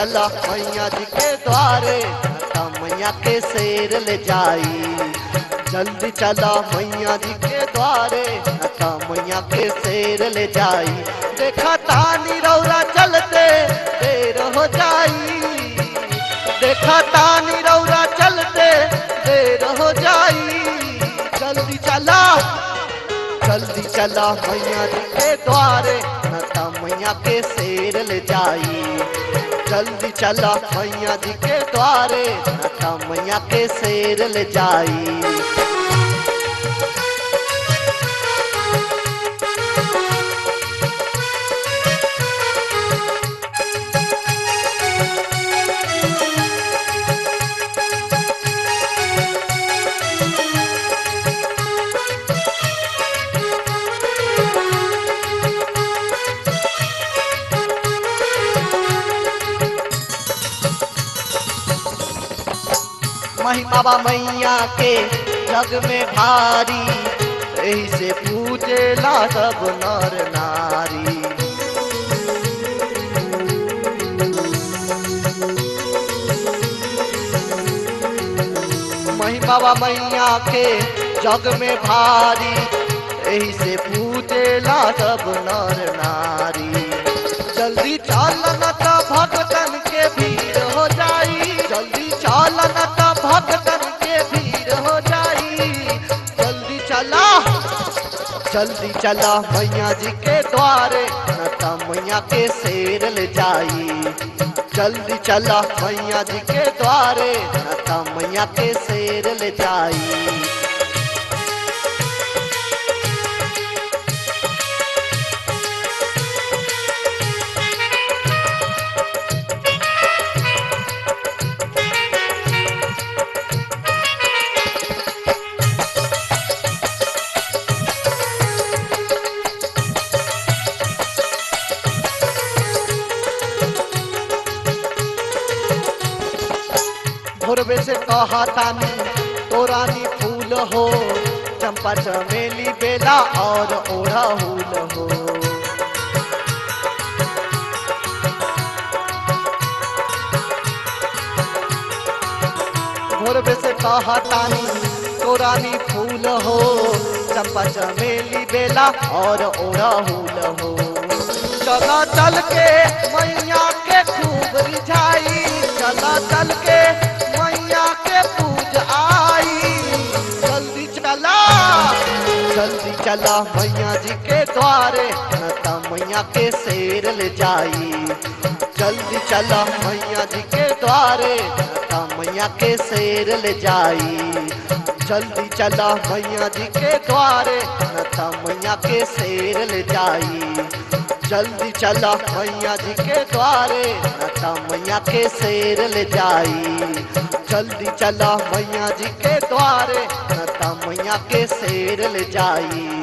चला मैया जी के द्वारे ता मैया के शेर ले जाई। जल्दी चला मैया जी के द्वारे ता मैया के शेर ले जाई। देखा तानी रौरा चलते देर हो जाई। देखा तानी रौरा चलते देर हो जाई। जल्दी चला मैया जी के द्वारे ता मैया के शेर ले जाई। जल्दी चला मैया जी के द्वारे ता मैया के शेर ले जाई। महिमा मैया के जग में भारी, यही से पूजेला सब नर नारी। महिमा मैया के जग में भारी, यही से पूजेला सब नर नारी। जल्दी चलन त भक्तन के भीड़ हो जाई। जल्दी चलन त भक्तन के भीड़ हो जाई। जल्दी चला मैया जी के द्वारे ता मैया के शेर ले जाई। जल्दी चला मैया जी के द्वारे ता मैया के शेर ले जाई। भोरबे से कहा तानी तो रानी फूल हो, चंपा चमेली बेला और ओढ़ाहुल हो। भोरबे से कहा तानी तो रानी फूल हो, चंपा चमेली बेला और ओढ़ाहुल हो। चला चल के मैया के खूब रिझाई। चला चल के मैया के पूज आई। जल्दी चला मैया जी के द्वारे ता मैया के शेर ले जाई। जल्दी चला मैया जी के द्वारे ता मैया के शेर ले जाई। जल्दी चला मैया जी के द्वारे ता मैया के शेर ले जाई। जल्दी चला मैया जी के द्वारे ता मैया के शेर ले जाई। जल्दी चला मैया जी के द्वारे ता मैया के शेर ले जाई।